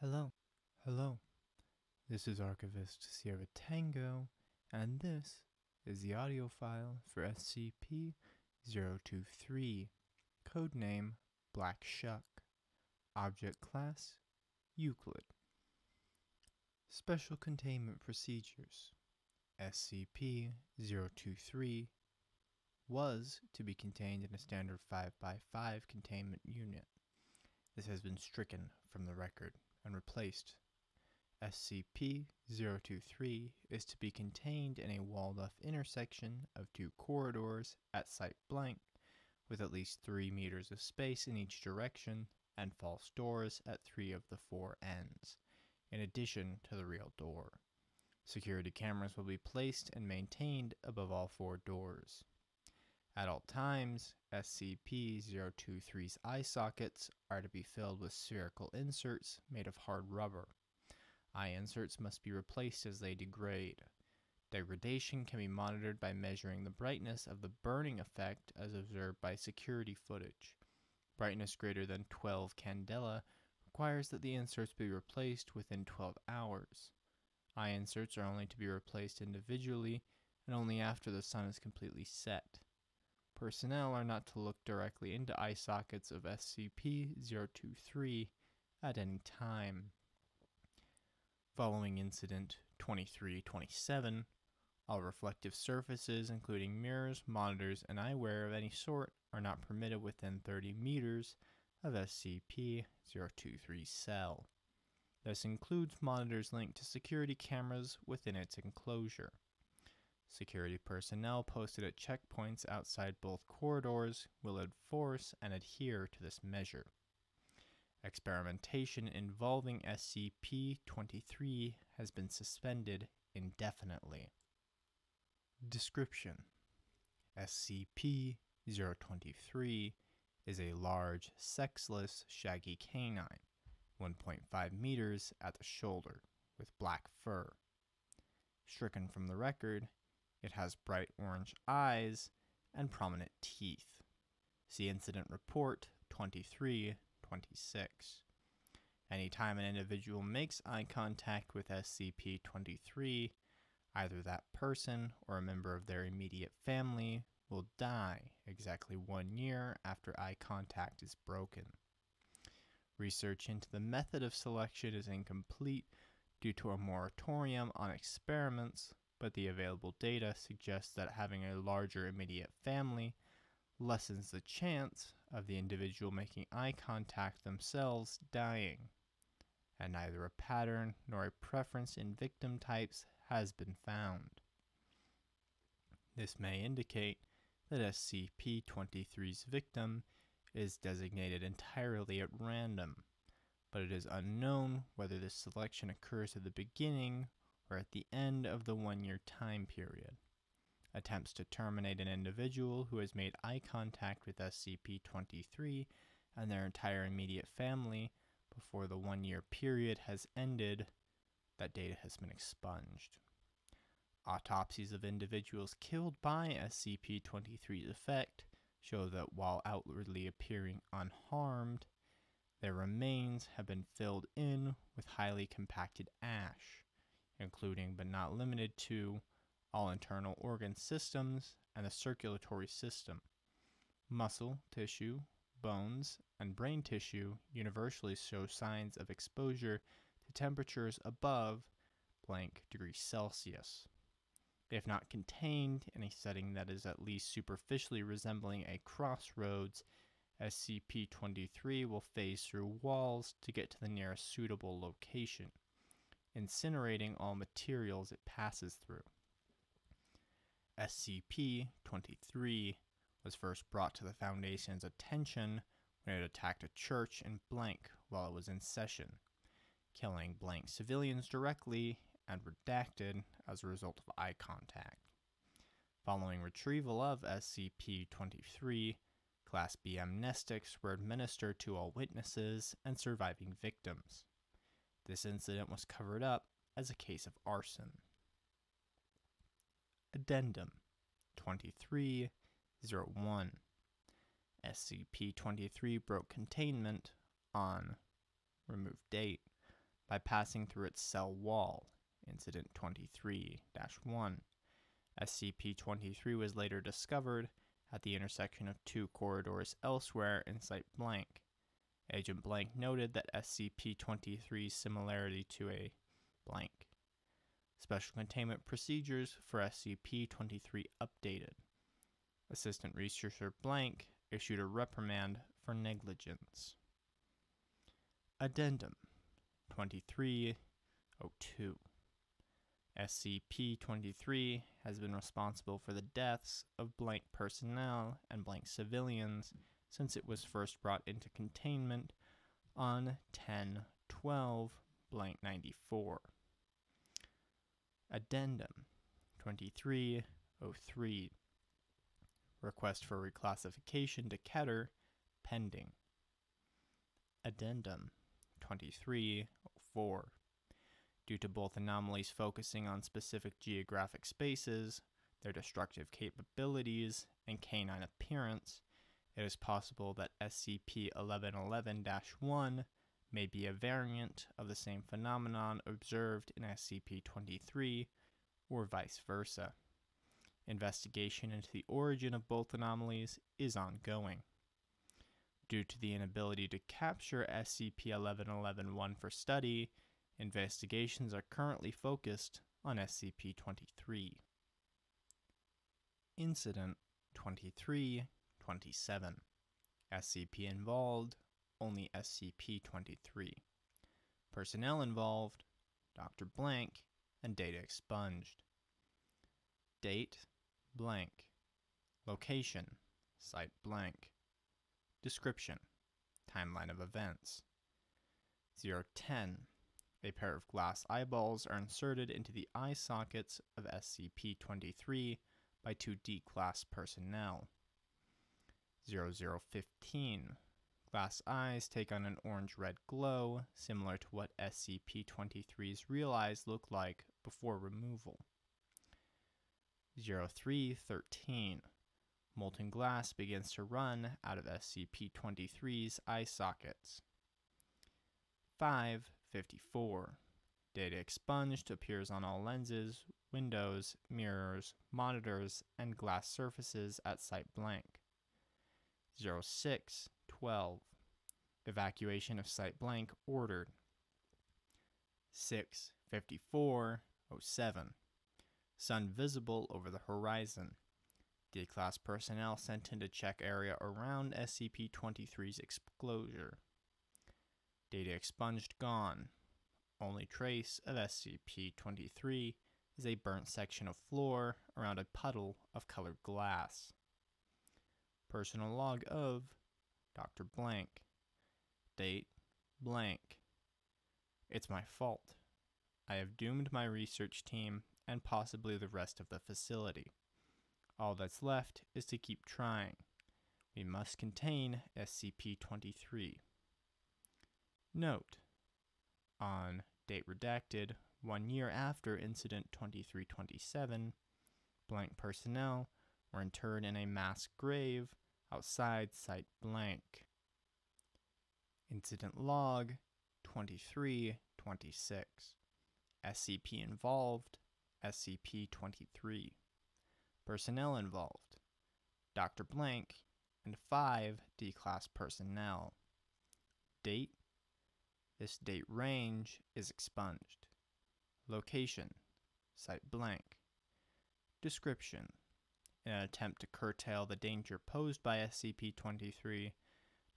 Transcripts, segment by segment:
Hello, hello. This is Archivist Sierra Tango, and this is the audio file for SCP-023, codename Black Shuck, Object Class Euclid. Special Containment Procedures. SCP-023 was to be contained in a standard 5x5 containment unit. This has been stricken from the record and replaced. SCP-023 is to be contained in a walled-off intersection of two corridors at site blank, with at least 3 meters of space in each direction and false doors at 3 of the 4 ends, in addition to the real door. Security cameras will be placed and maintained above all 4 doors. At all times, SCP-023's eye sockets are to be filled with spherical inserts made of hard rubber. Eye inserts must be replaced as they degrade. Degradation can be monitored by measuring the brightness of the burning effect as observed by security footage. Brightness greater than 12 candela requires that the inserts be replaced within 12 hours. Eye inserts are only to be replaced individually and only after the sun is completely set. Personnel are not to look directly into eye sockets of SCP-023 at any time. Following Incident 2327, all reflective surfaces, including mirrors, monitors, and eyewear of any sort, are not permitted within 30 meters of SCP-023's cell. This includes monitors linked to security cameras within its enclosure. Security personnel posted at checkpoints outside both corridors will enforce and adhere to this measure. Experimentation involving SCP-23 has been suspended indefinitely. Description: SCP-023 is a large, sexless, shaggy canine, 1.5 meters at the shoulder, with black fur. Stricken from the record, it has bright orange eyes and prominent teeth. See Incident Report 2326. Anytime an individual makes eye contact with SCP-23, either that person or a member of their immediate family will die exactly 1 year after eye contact is broken. Research into the method of selection is incomplete due to a moratorium on experiments, but the available data suggests that having a larger immediate family lessens the chance of the individual making eye contact themselves dying, and neither a pattern nor a preference in victim types has been found. This may indicate that SCP-23's victim is designated entirely at random, but it is unknown whether this selection occurs at the beginning or at the end of the 1-year time period. Attempts to terminate an individual who has made eye contact with SCP-23 and their entire immediate family before the 1-year period has ended, that data has been expunged. Autopsies of individuals killed by SCP-23's effect show that while outwardly appearing unharmed, their remains have been filled in with highly compacted ash, including but not limited to all internal organ systems and the circulatory system. Muscle, tissue, bones, and brain tissue universally show signs of exposure to temperatures above blank degrees Celsius. If not contained in a setting that is at least superficially resembling a crossroads, SCP-23 will phase through walls to get to the nearest suitable location, incinerating all materials it passes through. SCP-23 was first brought to the Foundation's attention when it attacked a church in blank while it was in session, killing blank civilians directly and redacted as a result of eye contact. Following retrieval of SCP-23, Class B amnestics were administered to all witnesses and surviving victims. This incident was covered up as a case of arson. Addendum 2301. SCP-23 broke containment on remove date by passing through its cell wall, Incident 23-1. SCP-23 was later discovered at the intersection of two corridors elsewhere in Site Blank. Agent Blank noted that SCP-23's similarity to a blank. Special containment procedures for SCP-23 updated. Assistant Researcher Blank issued a reprimand for negligence. Addendum 2302. SCP-23 has been responsible for the deaths of blank personnel and blank civilians since it was first brought into containment on 10/12/94. Addendum 2303. Request for reclassification to Keter pending. Addendum 2304. Due to both anomalies focusing on specific geographic spaces, their destructive capabilities, and canine appearance, it is possible that SCP-1111-1 may be a variant of the same phenomenon observed in SCP-23, or vice versa. Investigation into the origin of both anomalies is ongoing. Due to the inability to capture SCP-1111-1 for study, investigations are currently focused on SCP-23. Incident 2327. SCP involved, only SCP-23. Personnel involved, Dr. Blank, and data expunged. Date, blank. Location, Site blank. Description, timeline of events. 010. A pair of glass eyeballs are inserted into the eye sockets of SCP-23 by two D-Class personnel. 0015. Glass eyes take on an orange-red glow, similar to what SCP-23's real eyes look like before removal. 0313. Molten glass begins to run out of SCP-23's eye sockets. 554. Data expunged appears on all lenses, windows, mirrors, monitors, and glass surfaces at Site blank. 0612. Evacuation of Site blank ordered. 65407. Sun visible over the horizon. D-Class personnel sent in to check area around SCP-23's exclosure. Data expunged gone. Only trace of SCP-23 is a burnt section of floor around a puddle of colored glass. Personal log of Dr. Blank. Date blank. It's my fault. I have doomed my research team and possibly the rest of the facility. All that's left is to keep trying. We must contain SCP-23. Note: on date redacted, 1 year after Incident 2327, blank personnel were interred in a mass grave outside Site blank. Incident log 2326. SCP involved, SCP-23. Personnel involved, Dr. Blank and 5 D-Class personnel. Date: this date range is expunged. Location: Site blank. Description: in an attempt to curtail the danger posed by SCP-23,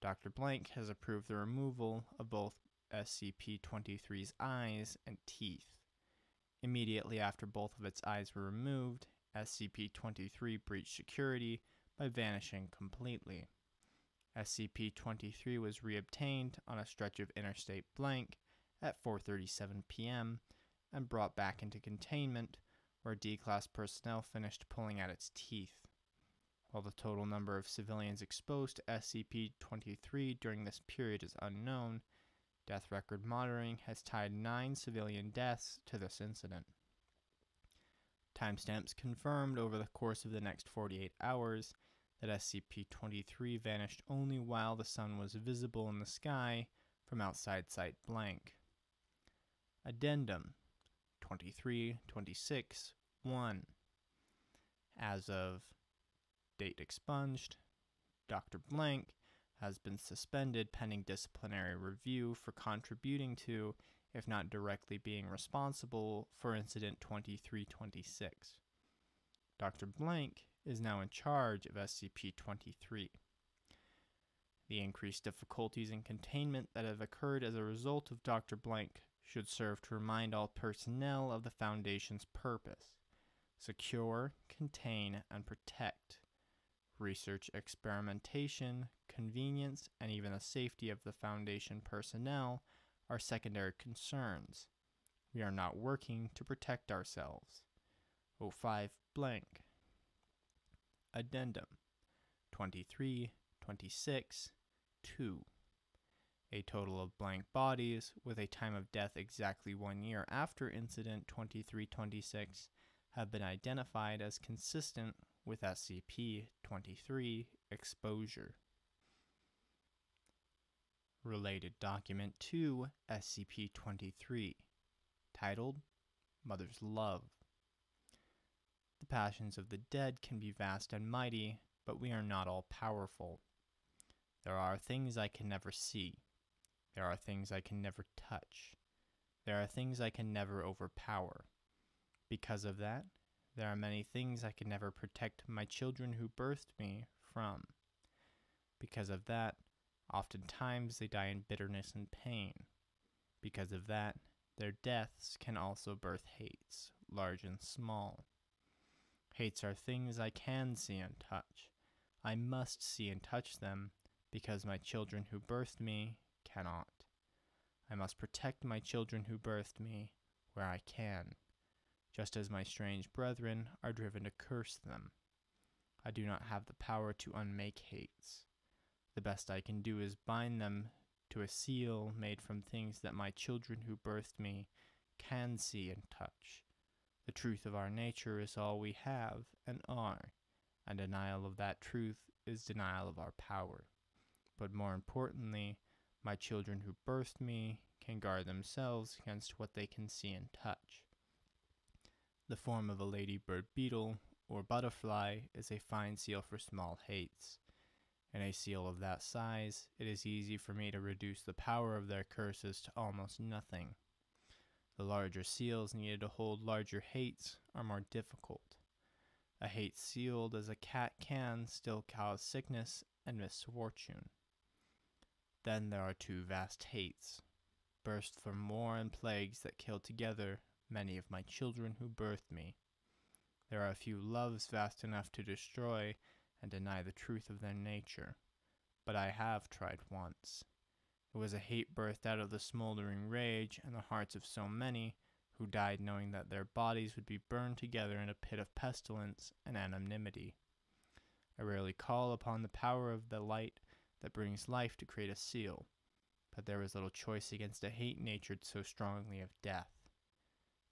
Dr. Blank has approved the removal of both SCP-23's eyes and teeth. Immediately after both of its eyes were removed, SCP-23 breached security by vanishing completely. SCP-23 was reobtained on a stretch of Interstate blank at 4:37 p.m. and brought back into containment, where D-Class personnel finished pulling out its teeth. While the total number of civilians exposed to SCP-23 during this period is unknown, death record monitoring has tied 9 civilian deaths to this incident. Timestamps confirmed over the course of the next 48 hours that SCP-23 vanished only while the sun was visible in the sky from outside Site blank. Addendum 2326-1. As of date expunged, Dr. Blank has been suspended pending disciplinary review for contributing to, if not directly being responsible, for Incident 2326. Dr. Blank is now in charge of SCP-23. The increased difficulties in containment that have occurred as a result of Dr. Blank should serve to remind all personnel of the Foundation's purpose: secure, contain, and protect. Research, experimentation, convenience, and even the safety of the Foundation personnel are secondary concerns. We are not working to protect ourselves. 05 blank. Addendum 2326-2. A total of blank bodies with a time of death exactly 1 year after Incident 2326 have been identified as consistent with SCP-23 exposure. Related Document to SCP-23, titled Mother's Love. The passions of the dead can be vast and mighty, but we are not all powerful. There are things I can never see. There are things I can never touch. There are things I can never overpower. Because of that, there are many things I can never protect my children who birthed me from. Because of that, oftentimes they die in bitterness and pain. Because of that, their deaths can also birth hates, large and small. Hates are things I can see and touch. I must see and touch them, because my children who birthed me cannot. I must protect my children who birthed me where I can, just as my strange brethren are driven to curse them. I do not have the power to unmake hates. The best I can do is bind them to a seal made from things that my children who birthed me can see and touch. The truth of our nature is all we have and are, and denial of that truth is denial of our power. But more importantly, my children who birthed me can guard themselves against what they can see and touch. The form of a ladybird beetle or butterfly is a fine seal for small hates. In a seal of that size, it is easy for me to reduce the power of their curses to almost nothing. The larger seals needed to hold larger hates are more difficult. A hate sealed as a cat can still cause sickness and misfortune. Then there are two vast hates, burst from war and plagues that kill together many of my children who birthed me. There are a few loves vast enough to destroy and deny the truth of their nature, but I have tried once. It was a hate birthed out of the smoldering rage and the hearts of so many who died knowing that their bodies would be burned together in a pit of pestilence and anonymity. I rarely call upon the power of the light that brings life to create a seal, but there is little choice against a hate natured so strongly of death.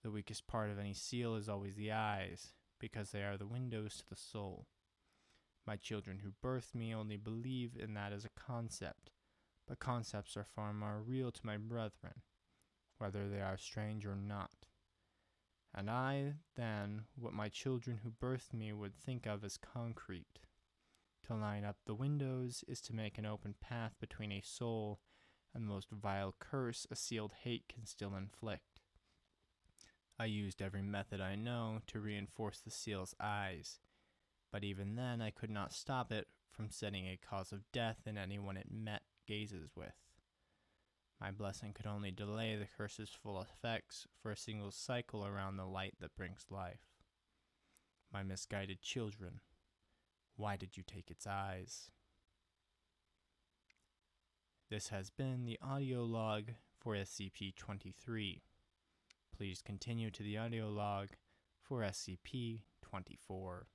The weakest part of any seal is always the eyes, because they are the windows to the soul. My children who birthed me only believe in that as a concept, but concepts are far more real to my brethren, whether they are strange or not. And I, then, what my children who birthed me would think of as concrete. To line up the windows is to make an open path between a soul and the most vile curse a sealed hate can still inflict. I used every method I know to reinforce the seal's eyes, but even then I could not stop it from setting a cause of death in anyone it met gazes with. My blessing could only delay the curse's full effects for a single cycle around the light that brings life. My misguided children, why did you take its eyes? This has been the audio log for SCP-23. Please continue to the audio log for SCP-24.